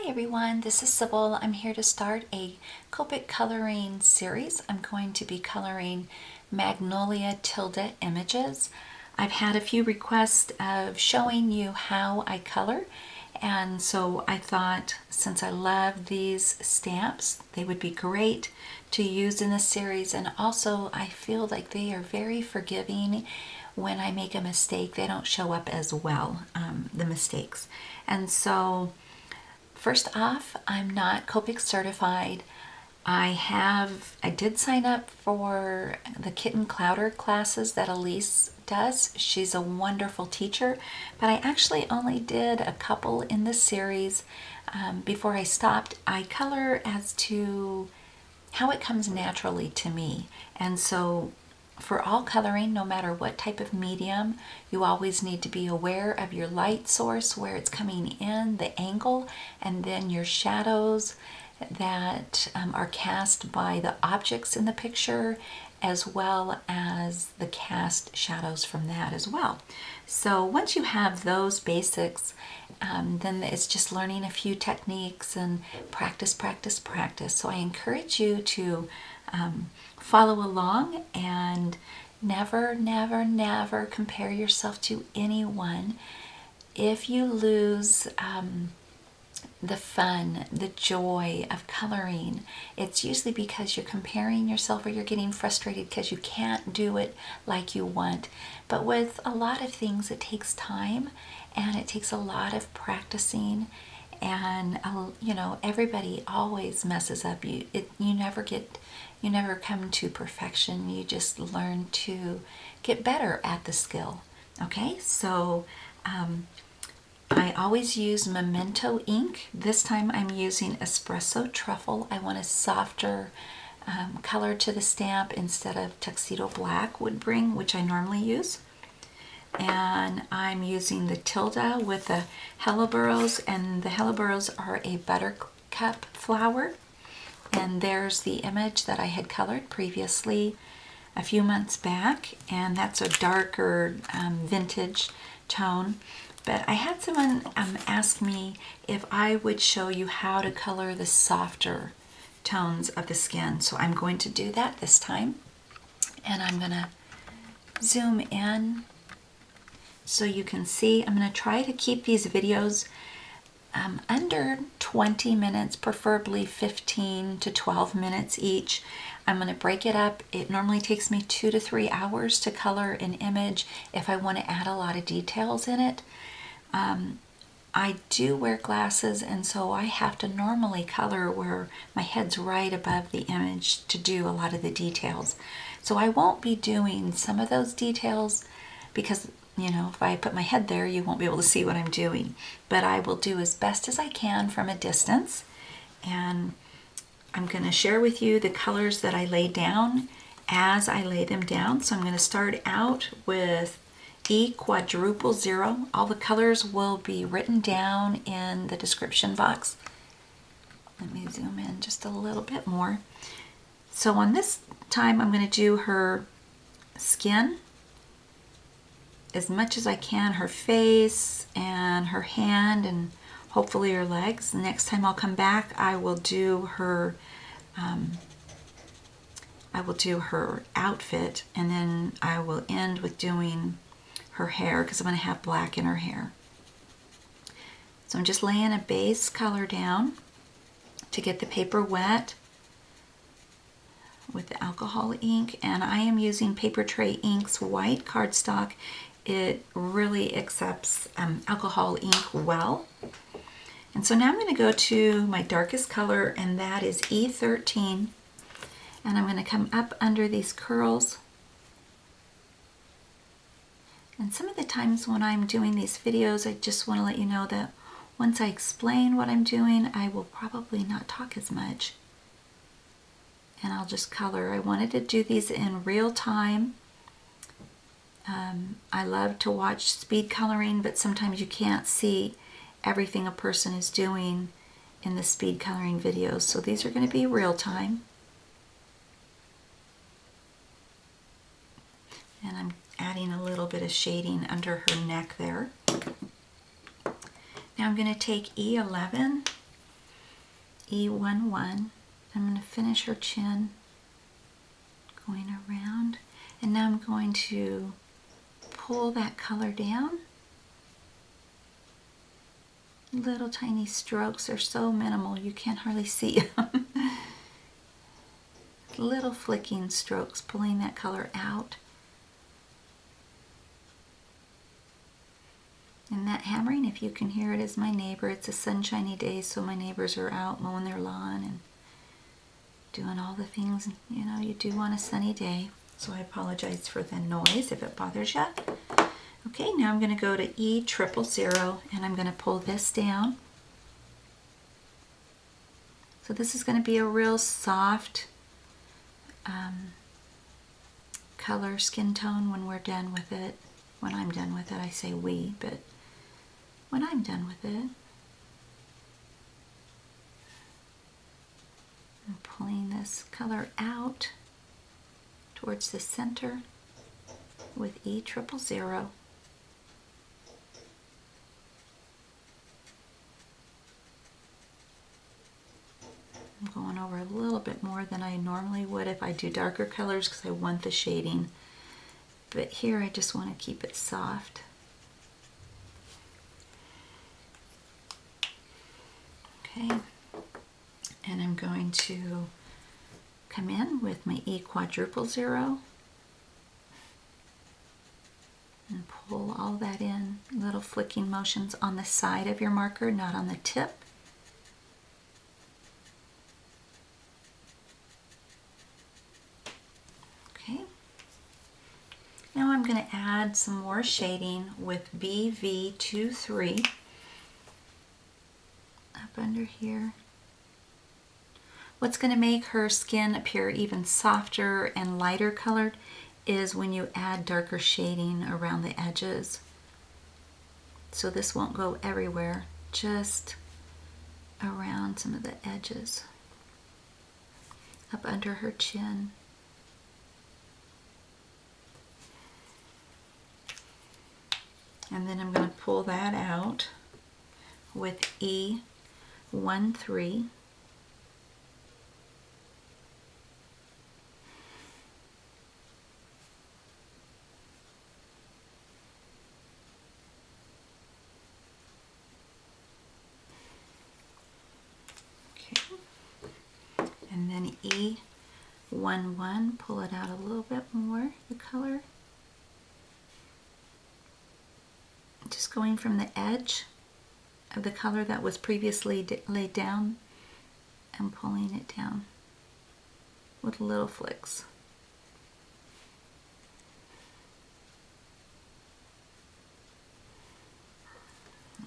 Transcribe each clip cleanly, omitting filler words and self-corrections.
Hi everyone, this is Sybil. I'm here to start a Copic coloring series. I'm going to be coloring Magnolia Tilda images. I've had a few requests of showing you how I color, and so I thought since I love these stamps, they would be great to use in this series, and also I feel like they are very forgiving. When I make a mistake, they don't show up as well, the mistakes. And so first off, I'm not Copic certified. I did sign up for the Kitten Clouder classes that Elise does. She's a wonderful teacher, but I actually only did a couple in this series. Before I stopped, I color as to how it comes naturally to me. And so for all coloring, no matter what type of medium, you always need to be aware of your light source, where it's coming in, the angle, and then your shadows that are cast by the objects in the picture, as well as the cast shadows from that as well. So once you have those basics, then it's just learning a few techniques and practice, practice, practice. So I encourage you to follow along and never, never, never compare yourself to anyone. If you lose the fun, the joy of coloring, it's usually because you're comparing yourself or you're getting frustrated because you can't do it like you want. But with a lot of things, it takes time and it takes a lot of practicing. And everybody always messes up. You never come to perfection. You just learn to get better at the skill. Okay, so I always use Memento ink. This time I'm using Espresso Truffle. I want a softer color to the stamp instead of Tuxedo Black would bring, which I normally use. And I'm using the Tilda with the Hellebores, and the Hellebores are a buttercup flower. And there's the image that I had colored previously a few months back, and that's a darker vintage tone. But I had someone ask me if I would show you how to color the softer tones of the skin. So I'm going to do that this time. And I'm going to zoom in so you can see. I'm going to try to keep these videos under 20 minutes, preferably 15 to 12 minutes each. I'm going to break it up. It normally takes me 2 to 3 hours to color an image if I want to add a lot of details in it. I do wear glasses, and so I have to normally color where my head's right above the image to do a lot of the details. So I won't be doing some of those details because if I put my head there, you won't be able to see what I'm doing. But I will do as best as I can from a distance. And I'm going to share with you the colors that I lay down as I lay them down. So I'm going to start out with E_0. All the colors will be written down in the description box. Let me zoom in just a little bit more. So on this time, I'm going to do her skin as much as I can, her face and her hand and hopefully her legs. The next time I'll come back, I will do her outfit, and then I will end with doing her hair because I'm going to have black in her hair. So I'm just laying a base color down to get the paper wet with the alcohol ink, and I am using Paper Tray Ink's white cardstock. It really accepts alcohol ink well. And so now I'm going to go to my darkest color, and that is E13. And I'm going to come up under these curls. And some of the times when I'm doing these videos, I just want to let you know that once I explain what I'm doing, I will probably not talk as much. And I'll just color. I wanted to do these in real time. I love to watch speed coloring, but sometimes you can't see everything a person is doing in the speed coloring videos. So these are going to be real time. And I'm adding a little bit of shading under her neck there. Now I'm going to take E11 E11. I'm going to finish her chin, going around, and now I'm going to pull that color down. Little tiny strokes are so minimal you can't hardly see them. Little flicking strokes pulling that color out. And that hammering, if you can hear it, is my neighbor. It's a sunshiny day, so my neighbors are out mowing their lawn and doing all the things, you know, you do on a sunny day. So I apologize for the noise if it bothers you. Okay, now I'm going to go to E000 and I'm going to pull this down. So this is going to be a real soft color, skin tone when we're done with it. When I'm done with it, I say we, but when I'm done with it, I'm pulling this color out towards the center with E000. I'm going over a little bit more than I normally would if I do darker colors because I want the shading. But here I just want to keep it soft. Okay. And I'm going to come in with my E000 and pull all that in. Little flicking motions on the side of your marker, not on the tip. Okay. Now I'm going to add some more shading with BV23 up under here. What's going to make her skin appear even softer and lighter colored is when you add darker shading around the edges. So this won't go everywhere, just around some of the edges, up under her chin. And then I'm going to pull that out with E13. And then E11, pull it out a little bit more, the color. Just going from the edge of the color that was previously laid down and pulling it down with little flicks.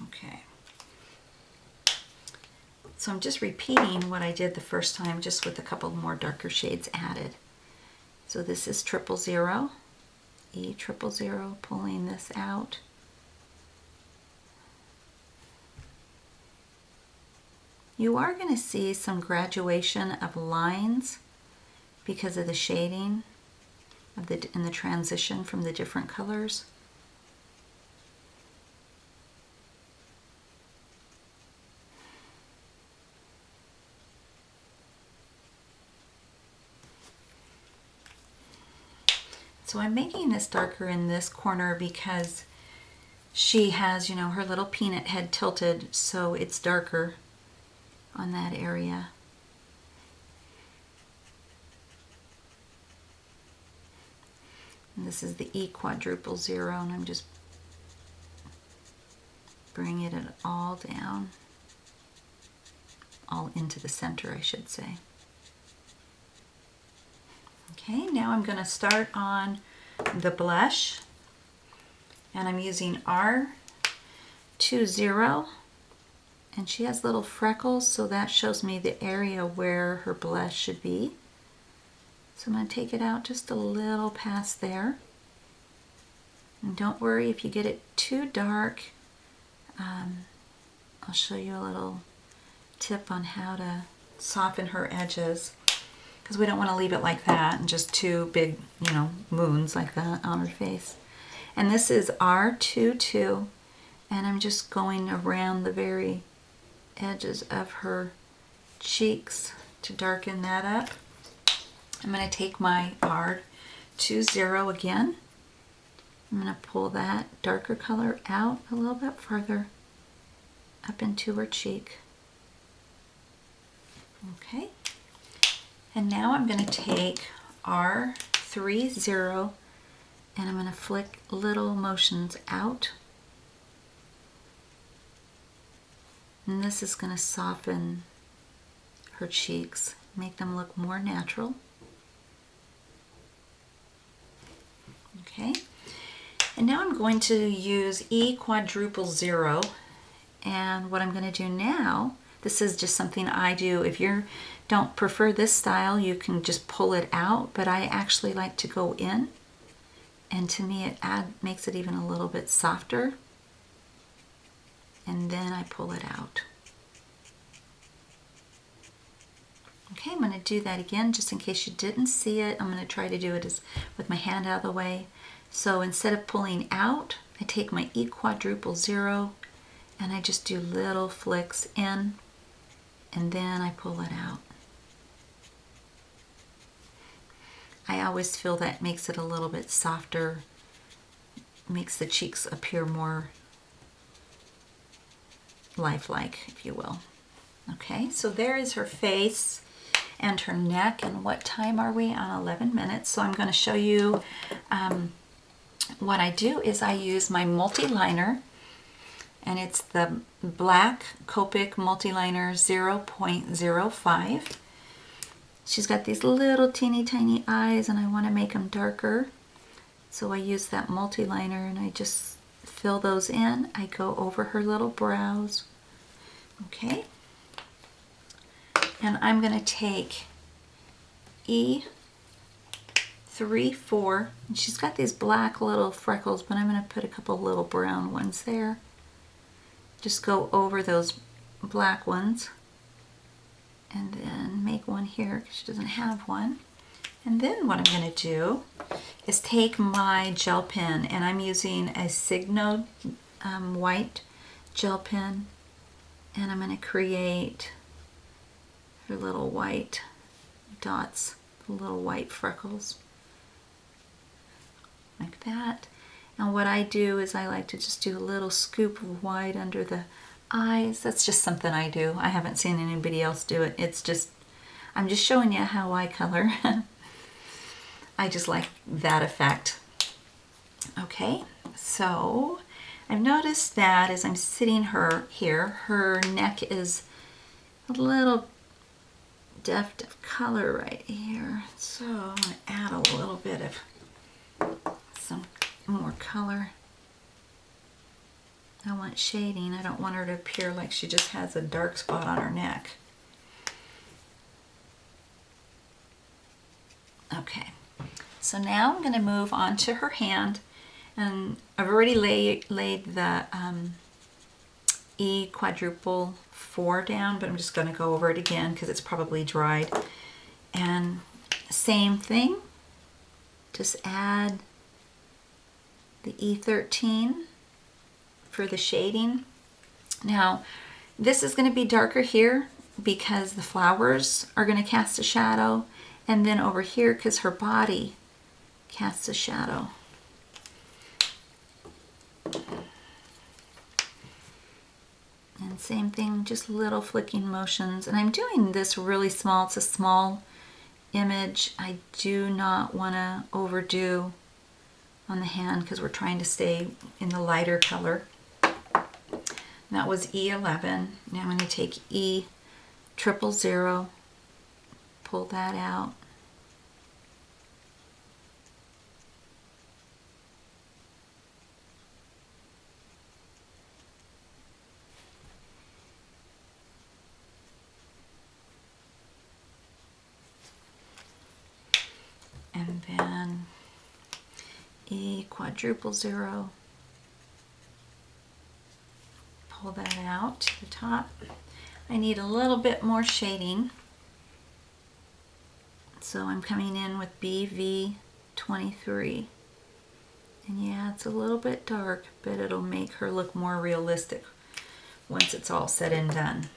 Okay. So I'm just repeating what I did the first time, just with a couple more darker shades added. So this is 000, E000, pulling this out. You are going to see some graduation of lines because of the shading of in the transition from the different colors. So I'm making this darker in this corner because she has, you know, her little peanut head tilted, so it's darker on that area. And this is the E000, and I'm just bringing it all down, all into the center, I should say. Okay, now I'm going to start on the blush, and I'm using R20, and she has little freckles, so that shows me the area where her blush should be. So I'm going to take it out just a little past there. And don't worry if you get it too dark. I'll show you a little tip on how to soften her edges, because we don't want to leave it like that and just two big, you know, moons like that on her face. And this is R22, and I'm just going around the very edges of her cheeks to darken that up. I'm going to take my R20 again. I'm going to pull that darker color out a little bit further up into her cheek. Okay. And now I'm going to take R30 and I'm going to flick little motions out. And this is going to soften her cheeks, make them look more natural. Okay. And now I'm going to use E⁻⁻⁻, and what I'm going to do now, this is just something I do. If you don't prefer this style, you can just pull it out, but I actually like to go in, and to me it makes it even a little bit softer, and then I pull it out. Okay, I'm going to do that again just in case you didn't see it. I'm going to try to do it with my hand out of the way. So instead of pulling out, I take my E⁻⁻⁻ and I just do little flicks in, and then I pull it out. I always feel that makes it a little bit softer, makes the cheeks appear more lifelike, if you will. Okay, so there is her face and her neck, and what time are we? On 11 minutes. So I'm going to show you what I do is I use my multi-liner, and it's the black Copic Multi-liner 0.05. She's got these little teeny tiny eyes, and I want to make them darker. So I use that multi-liner and I just fill those in. I go over her little brows. Okay. And I'm going to take E⁻⁻⁻, and she's got these black little freckles, but I'm going to put a couple little brown ones there. Just go over those black ones, and then make one here because she doesn't have one. And then what I'm going to do is take my gel pen, and I'm using a Signo White Gel pen, and I'm going to create her little white dots, the little white freckles, like that. And what I do is I like to just do a little scoop of white under the eyes. That's just something I do. I haven't seen anybody else do it. I'm just showing you how I color. I just like that effect. Okay, so I've noticed that as I'm sitting her here, her neck is a little deft of color right here. So I'm going to add a little bit of some more color. I want shading. I don't want her to appear like she just has a dark spot on her neck. Okay, so now I'm going to move on to her hand, and I've already laid the E⁻⁻⁴ down, but I'm just going to go over it again because it's probably dried. And same thing, just add the E13 for the shading. Now this is going to be darker here because the flowers are going to cast a shadow, and then over here because her body casts a shadow. And same thing, just little flicking motions. And I'm doing this really small. It's a small image. I do not want to overdo on the hand because we're trying to stay in the lighter color. That was E11. Now I'm going to take E⁻⁻⁻, pull that out. And then E⁻⁻⁻, pull that out to the top. I need a little bit more shading, so I'm coming in with BV23. And yeah, it's a little bit dark, but it'll make her look more realistic once it's all said and done.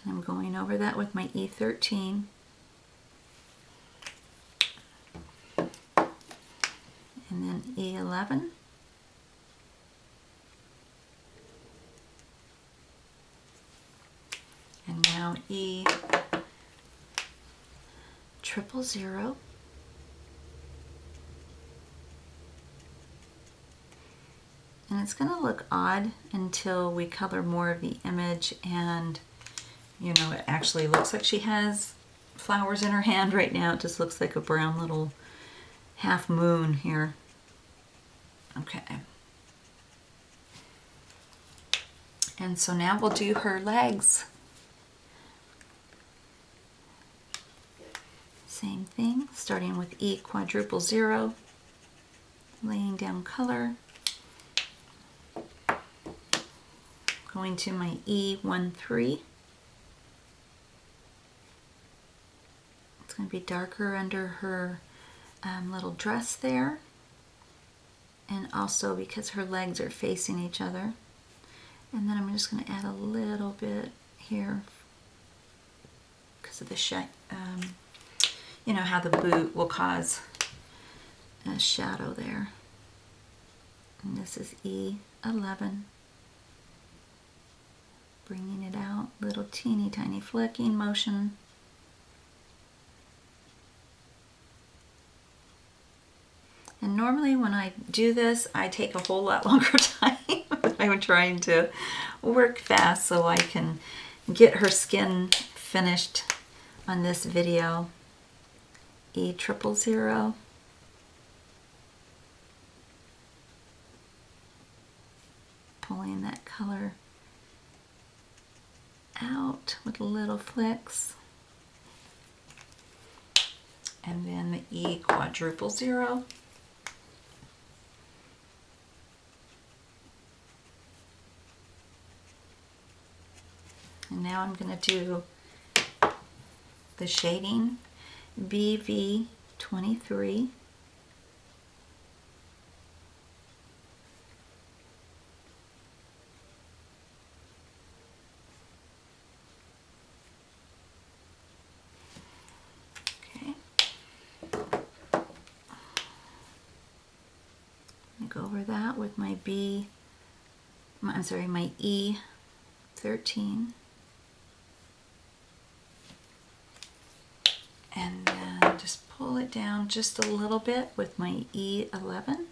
I'm going over that with my E13. And then E11. And now E000. And it's going to look odd until we color more of the image and, you know, it actually looks like she has flowers in her hand right now. It just looks like a brown little half moon here. Okay. And so now we'll do her legs. Same thing, starting with E000, laying down color. Going to my E13. It's going to be darker under her little dress there. And also because her legs are facing each other. And then I'm just going to add a little bit here because of the you know how the boot will cause a shadow there. And this is E11. Bringing it out, little teeny tiny flicking motion. And normally when I do this, I take a whole lot longer time. I'm trying to work fast so I can get her skin finished on this video. E000. Pulling that color out with little flicks. And then the E000. And now I'm going to do the shading BV23. Go over that with my my E13. And then just pull it down just a little bit with my E11.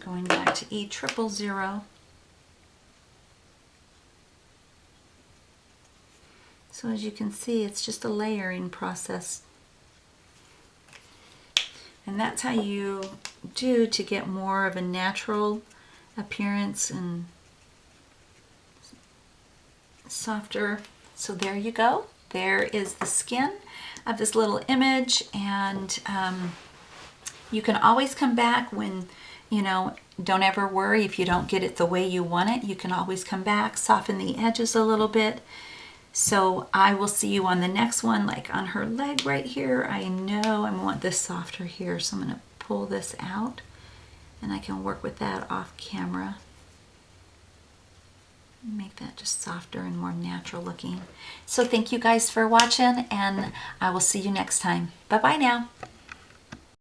Going back to E000. So as you can see, it's just a layering process. And that's how you do to get more of a natural appearance and softer. So there you go. There is the skin of this little image. And you can always come back when, you know, don't ever worry if you don't get it the way you want it. You can always come back, soften the edges a little bit. So I will see you on the next one, like on her leg right here. I know I want this softer here, so I'm going to pull this out and I can work with that off camera. Make that just softer and more natural looking. So thank you guys for watching, and I will see you next time. Bye-bye now.